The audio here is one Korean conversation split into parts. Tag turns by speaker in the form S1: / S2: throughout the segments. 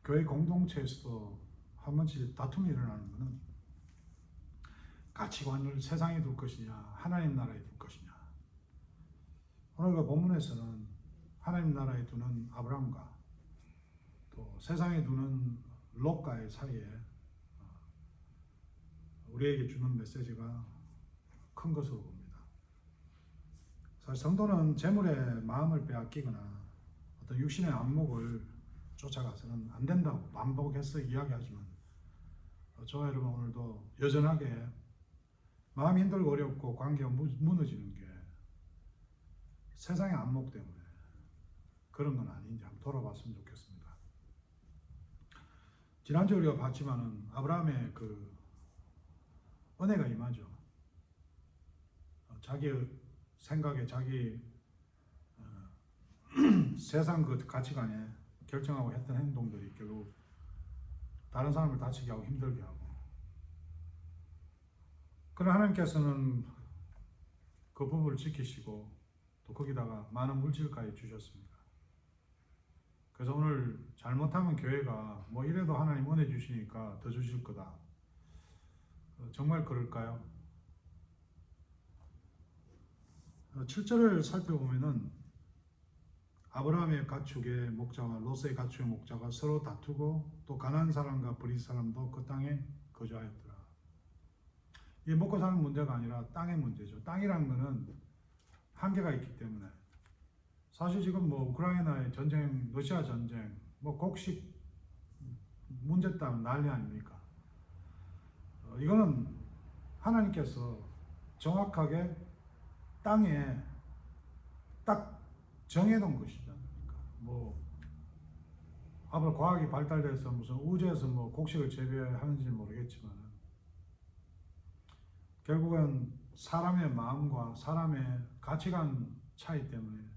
S1: 교회 공동체에서도 한 번씩 다툼이 일어나는 것은 가치관을 세상에 둘 것이냐 하나님 나라에 둘 것이냐. 오늘 그 본문에서는 하나님 나라에 두는 아브라함과 또 세상에 두는 롯과의 사이에 우리에게 주는 메시지가 큰 것으로 봅니다. 사실 성도는 재물에 마음을 빼앗기거나 어떤 육신의 안목을 쫓아가서는 안 된다고 반복해서 이야기하지만 저와 여러분 오늘도 여전하게 마음이 힘들고 어렵고 관계가 무너지는 게 세상의 안목 때문에 그런 건 아닌지 한번 돌아봤으면 좋겠습니다. 지난주 우리가 봤지만은 아브라함의 그 은혜가 임하죠. 자기 생각에 자기 세상 그 가치관에 결정하고 했던 행동들이 결국 다른 사람을 다치게 하고 힘들게 하고, 그러나 하나님께서는 그 부분을 지키시고 또 거기다가 많은 물질까지 주셨습니다. 그래서 오늘 잘못하면 교회가 뭐 이래도 하나님 은혜 주시니까 더 주실 거다. 정말 그럴까요? 7절을 살펴보면은 아브라함의 가축의 목자와 롯의 가축의 목자가 서로 다투고 또 가나안 사람과 브릿 사람도 그 땅에 거주하였더라. 이게 먹고 사는 문제가 아니라 땅의 문제죠. 땅이라는 것은 한계가 있기 때문에 사실 지금 뭐 우크라이나의 전쟁, 러시아 전쟁, 뭐 곡식 문제 때문에 난리 아닙니까? 이거는 하나님께서 정확하게 땅에 딱 정해놓은 것이지 않습니까? 뭐 앞으로 과학이 발달돼서 무슨 우주에서 뭐 곡식을 재배하는지 모르겠지만 결국은 사람의 마음과 사람의 가치관 차이 때문에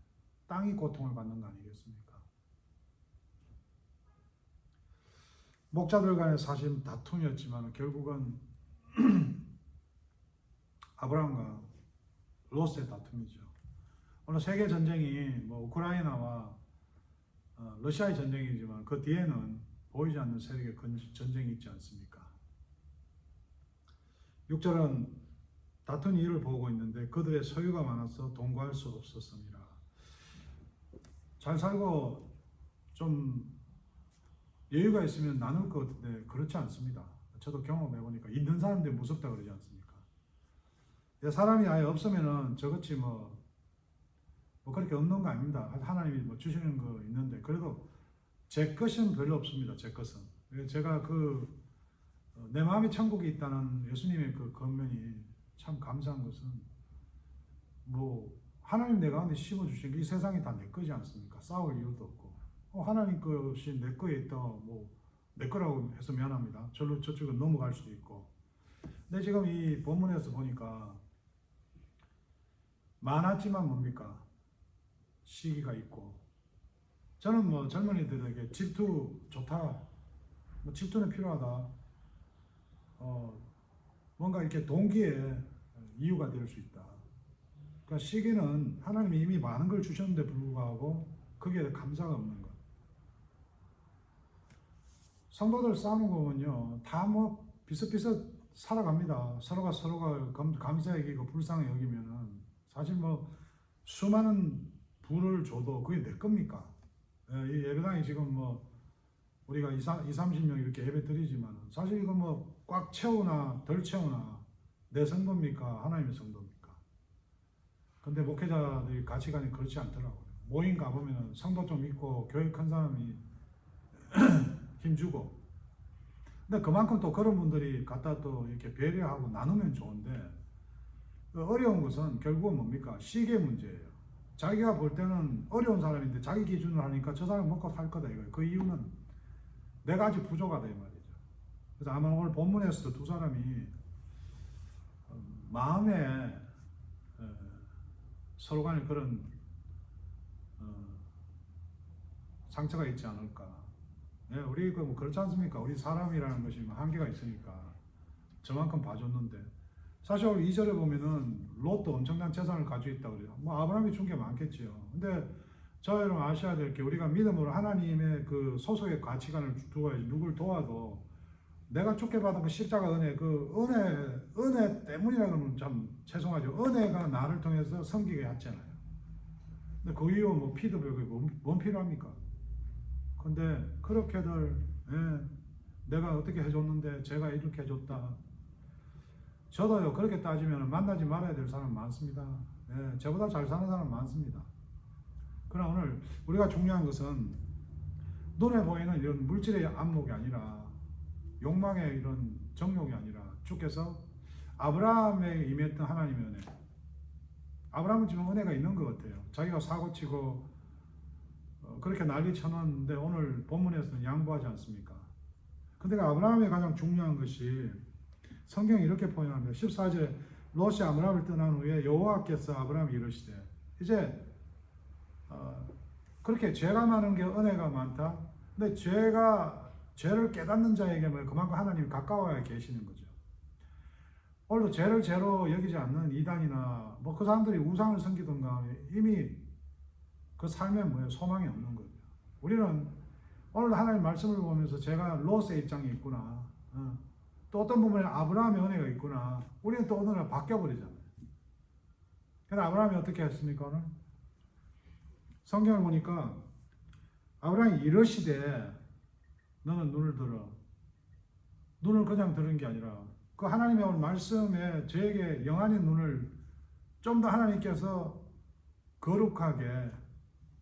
S1: 땅이 고통을 받는 거 아니겠습니까? 목자들 간의 사실 다툼이었지만 결국은 아브라함과 롯의 다툼이죠. 오늘 세계 전쟁이 뭐 우크라이나와 러시아의 전쟁이지만 그 뒤에는 보이지 않는 세력의 전쟁이 있지 않습니까? 6절은 다툰 이유를 보고 있는데 그들의 소유가 많아서 동거할 수 없었습니다. 잘 살고 좀 여유가 있으면 나눌 것 같은데 그렇지 않습니다. 저도 경험해보니까 있는 사람들이 무섭다 그러지 않습니까? 사람이 아예 없으면은 저것이 뭐 그렇게 없는 거 아닙니다. 하나님이 뭐 주시는 거 있는데 그래도 제 것은 별로 없습니다. 제 것은 제가 내 마음이 천국에 있다는 예수님의 그 권면이 참 감사한 것은 뭐 하나님 내 가운데 심어주신 게 이 세상이 다 내 거지 않습니까? 싸울 이유도 없고 하나님 것이 내 거에 있다 뭐 내 거라고 해서 미안합니다. 저쪽은 넘어갈 수도 있고. 근데 지금 이 본문에서 보니까 많았지만 뭡니까? 시기가 있고, 저는 뭐 젊은이들에게 질투 좋다, 뭐 질투는 필요하다, 뭔가 이렇게 동기에 이유가 될 수 있다. 그러니까 시기는 하나님이 이미 많은 걸 주셨는데 불구하고 거기에 감사가 없는 것. 성도들 싸우는 거 보면요, 다 뭐 비슷비슷 살아갑니다. 서로가 감사 여기고 불쌍히 여기면은 사실 뭐 수많은 부를 줘도 그게 내 겁니까? 이 예배당이 지금 뭐 우리가 30명 이렇게 예배 드리지만 사실 이거 뭐 꽉 채우나 덜 채우나 내 성도입니까? 하나님의 성도입니까? 근데 목회자들이 가치관이 그렇지 않더라고요. 모임 가보면 성도 좀 있고 교회 큰 사람이 힘주고, 근데 그만큼 또 그런 분들이 갖다 또 이렇게 배려하고 나누면 좋은데 어려운 것은 결국은 뭡니까? 시기의 문제예요. 자기가 볼 때는 어려운 사람인데 자기 기준으로 하니까 저 사람 먹고 살 거다 이거예요. 그 이유는 내가 아직 부족하다 이 말이죠. 그래서 아마 오늘 본문에서도 두 사람이 마음에 서로 간에 그런 상처가 있지 않을까. 우리 뭐 그렇지 않습니까? 우리 사람이라는 것이 한계가 있으니까 저만큼 봐줬는데, 사실 오늘 2절에 보면은 롯도 엄청난 재산을 가지고 있다고 그래요. 뭐 아브라함이 준 게 많겠지요. 근데 저 여러분 아셔야 될 게 우리가 믿음으로 하나님의 그 소속의 가치관을 두어야지 누굴 도와도 내가 죽게 받은 그 십자가 은혜 그 은혜 때문이라 그러면 참 죄송하죠. 은혜가 나를 통해서 섬기게 했잖아요. 근데 그 이후 뭐 피드백이 뭔 필요합니까? 근데 그렇게들 내가 어떻게 해줬는데 제가 이렇게 해줬다. 저도요 그렇게 따지면 만나지 말아야 될 사람 많습니다. 저보다 잘 사는 사람 많습니다. 그러나 오늘 우리가 중요한 것은 눈에 보이는 이런 물질의 안목이 아니라 욕망의 이런 정욕이 아니라 주께서 아브라함에 임했던 하나님의 은혜. 아브라함은 지금 은혜가 있는 것 같아요. 자기가 사고치고 그렇게 난리 쳐놨는데 오늘 본문에서는 양보하지 않습니까? 근데 아브라함의 가장 중요한 것이 성경이 이렇게 표현합니다. 14절에 롯이 아브라함을 떠난 후에 여호와께서 아브라함이 이르시되 이제 그렇게 죄가 많은 게 은혜가 많다. 근데 죄를 깨닫는 자에게 그만큼 하나님이 가까워야 계시는 거죠. 오늘도 죄를 죄로 여기지 않는 이단이나 뭐 그 사람들이 우상을 섬기던가 이미 그 삶에 소망이 없는 거죠. 우리는 오늘 하나님 말씀을 보면서 제가 롯의 입장이 있구나. 또 어떤 부분에 아브라함의 은혜가 있구나. 우리는 또 오늘 바뀌어버리잖아요. 그런데 아브라함이 어떻게 했습니까 오늘? 성경을 보니까 아브라함이 이르시되 너는 눈을 들어. 눈을 그냥 들은 게 아니라 그 하나님의 오늘 말씀에 저에게 영안의 눈을 좀 더 하나님께서 거룩하게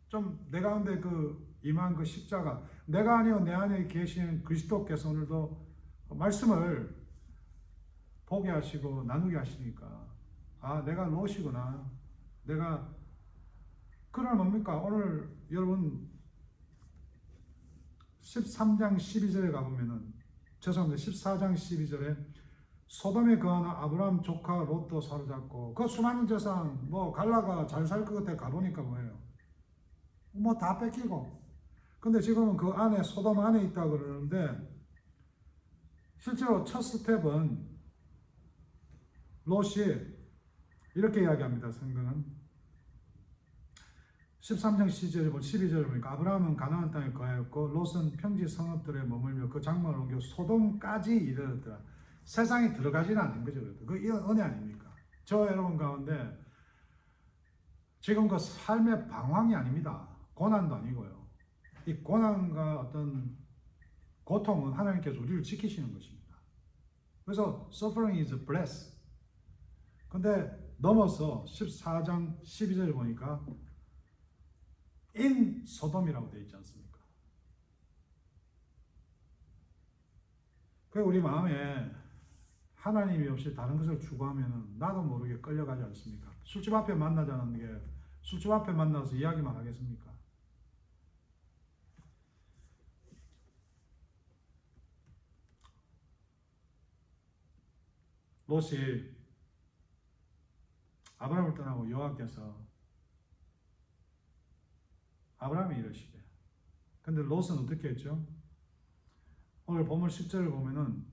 S1: 좀 내 가운데 그 임한 그 십자가 내가 아니요 내 안에 계신 그리스도께서 오늘도 말씀을 보게 하시고 나누게 하시니까 아 내가 롯이구나. 내가 그러나 뭡니까? 오늘 여러분 13장 12절에 가보면은 죄송합니다. 14장 12절에 소돔에 거하는 아브라함 조카 롯도 사로잡고 그 수많은 재산 뭐 갈라가 잘 살 것 같아 가보니까 뭐예요? 뭐 다 뺏기고 근데 지금은 그 안에 소돔 안에 있다 그러는데 실제로 첫 스텝은 롯이 이렇게 이야기합니다. 성경은 13장 12절을 보니까 아브라함은 가나안 땅에 거하였고 롯은 평지 성읍들에 머물며 그 장막을 옮겨 소돔까지 이르렀더라. 세상에 들어가지는 않은 거죠. 그 은혜 아닙니까? 저 여러분 가운데 지금 그 삶의 방황이 아닙니다. 고난도 아니고요. 이 고난과 어떤 고통은 하나님께서 우리를 지키시는 것입니다. 그래서 suffering is a bless. 근데 넘어서 14장 12절을 보니까 in 소돔이라고 되어 있지 않습니까? 그 우리 마음에 하나님이 없이 다른 것을 추구하면 나도 모르게 끌려가지 않습니까? 술집 앞에 만나자는 게 술집 앞에 만나서 이야기만 하겠습니까? 롯이 아브라함을 떠나고 여호와께서 아브라함이 이러시되 근데 롯은 어떻게 했죠? 오늘 본문 10절을 보면은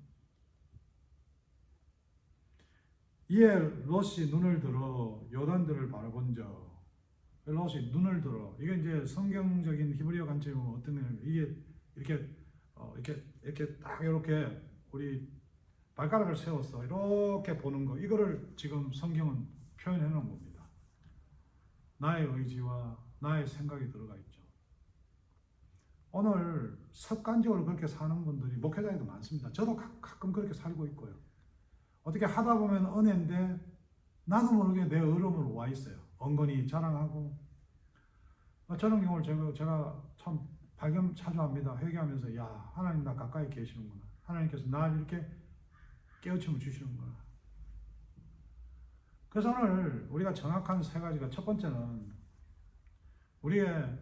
S1: 이에 롯이 눈을 들어 요단들을 바라본즉 롯이 눈을 들어 이게 이제 성경적인 히브리어 관점이 어떤 내용 이게 이렇게 딱 이렇게 우리 발가락을 세워서 이렇게 보는 거 이거를 지금 성경은 표현해 놓은 겁니다. 나의 의지와 나의 생각이 들어가 있죠. 오늘 습관적으로 그렇게 사는 분들이 목회자에도 많습니다. 저도 가끔 그렇게 살고 있고요. 어떻게 하다 보면 은혜인데 나도 모르게 내 어려움으로 와 있어요. 엉거니 자랑하고 저런 경우를 제가 참 발견차주합니다. 회개하면서 야 하나님 나 가까이 계시는구나. 하나님께서 나를 이렇게 깨우침을 주시는구나. 그래서 오늘 우리가 정확한 세 가지가 첫 번째는 우리의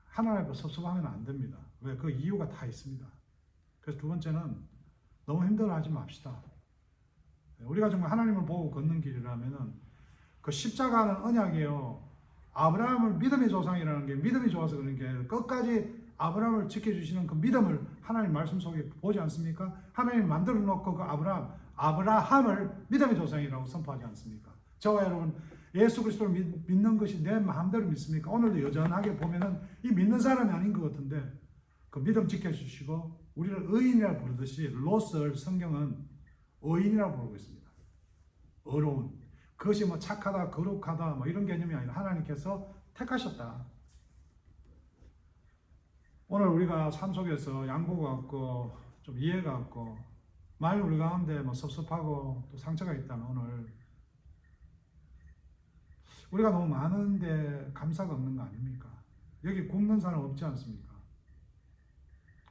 S1: 하나님 앞에 섭섭하면 안 됩니다. 왜? 그 이유가 다 있습니다. 그래서 두 번째는 너무 힘들어하지 맙시다. 우리가 정말 하나님을 보고 걷는 길이라면은 그 십자가는 언약이에요. 아브라함을 믿음의 조상이라는 게 믿음이 좋아서 그런 게 끝까지 아브라함을 지켜주시는 그 믿음을 하나님 말씀 속에 보지 않습니까? 하나님 만들어 놓고 그 아브라함을 믿음의 조상이라고 선포하지 않습니까? 저와 여러분 예수 그리스도를 믿는 것이 내 마음대로 믿습니까? 오늘도 여전하게 보면은 이 믿는 사람이 아닌 것 같은데 그 믿음 지켜주시고 우리를 의인이라 부르듯이 롯을 성경은 의인이라고 부르고 있습니다. 의로운. 그것이 뭐 착하다, 거룩하다 뭐 이런 개념이 아니라 하나님께서 택하셨다. 오늘 우리가 삶 속에서 양보가 없고 좀 이해가 없고 만일 우리 가운데 뭐 섭섭하고 또 상처가 있다면 오늘 우리가 너무 많은데 감사가 없는 거 아닙니까? 여기 굶는 사람 없지 않습니까?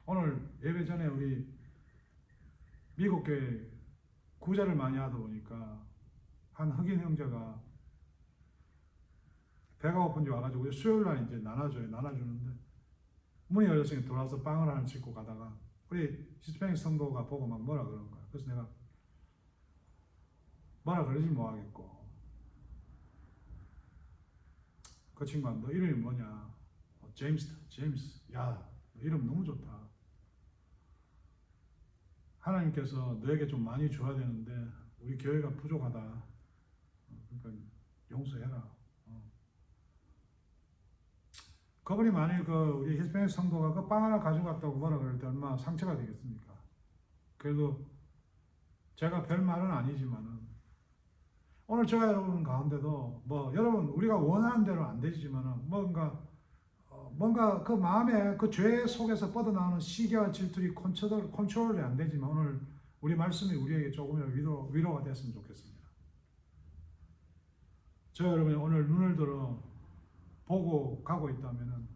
S1: 오늘 예배 전에 우리 미국 교회 구제를 많이 하다 보니까 한 흑인 형제가 배가 고픈지 와가지고 수요일 날 이제 나눠주는데 문이 열렸으니 돌아서 빵을 하나 싣고 가다가 우리 히스패닉 성도가 보고 막 뭐라 그러는 거야. 그래서 내가 뭐라 그러지 뭐하겠고 그 친구가 너 이름이 뭐냐? 제임스. 야, 너 이름 너무 좋다. 하나님께서 너에게 좀 많이 줘야 되는데 우리 교회가 부족하다. 그러니까 용서해라. 그분이 만일 우리 히스패닉 성도가 그 빵 하나 가져갔다고 뭐라 그럴 때 얼마나 상처가 되겠습니까? 그래도 제가 별 말은 아니지만은 오늘 제가 여러분 가운데도 뭐 여러분 우리가 원하는 대로 안 되지만은 뭔가 그 마음에 그 죄 속에서 뻗어나오는 시기와 질투리 컨트롤이 안 되지만 오늘 우리 말씀이 우리에게 조금이라도 위로가 됐으면 좋겠습니다. 저 여러분이 오늘 눈을 들어 보고 가고 있다면은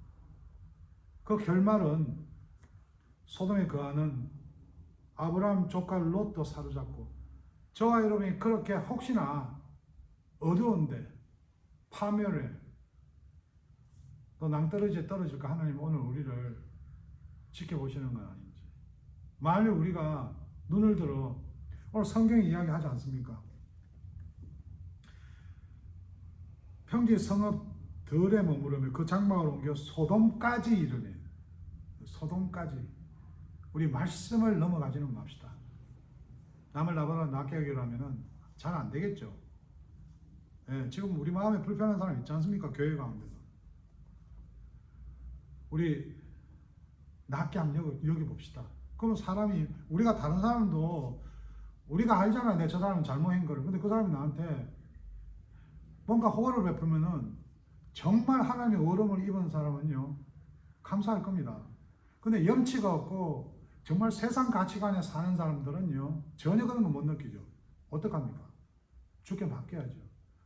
S1: 그 결말은 소돔에 거하는 아브라함 조카 롯도 사로잡고 저와 여러분이 그렇게 혹시나 어두운데 파멸에 또 낭떠러지에 떨어질까 하나님 오늘 우리를 지켜보시는 건 아닌지 만일 우리가 눈을 들어 오늘 성경이 이야기하지 않습니까? 평지 성읍 들에 머무르며 그 장막을 옮겨 소돔까지 이르네. 소돔까지. 우리 말씀을 넘어가지는 맙시다. 남을 나보다 낫게 하기로 하면은 잘 안 되겠죠. 예, 지금 우리 마음에 불편한 사람 있지 않습니까? 교회 가운데도. 우리 낫게 한번 여겨봅시다. 그러면 사람이, 우리가 다른 사람도 우리가 알잖아요. 내 저 사람은 잘못한 거를. 근데 그 사람이 나한테 뭔가 호의를 베풀면은 정말 하나님의 어려움을 입은 사람은요, 감사할 겁니다. 근데 염치가 없고 정말 세상 가치관에 사는 사람들은요, 전혀 그런 거 못 느끼죠. 어떡합니까? 죽게 맡겨야죠.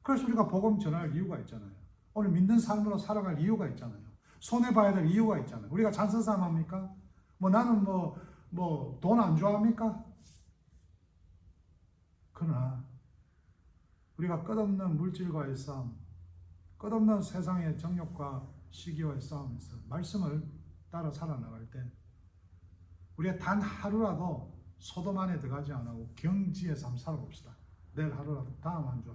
S1: 그래서 우리가 복음 전할 이유가 있잖아요. 오늘 믿는 삶으로 살아갈 이유가 있잖아요. 손해봐야 될 이유가 있잖아요. 우리가 잔선싸움 합니까? 나는 돈 안 좋아합니까? 그러나 우리가 끝없는 물질과의 싸움, 끝없는 세상의 정욕과 시기와의 싸움에서 말씀을 따라 살아나갈 때 우리가 단 하루라도 소돔 안에 들어가지 않고 경지에서 한번 살아봅시다. 내일 하루라도, 다음 한 주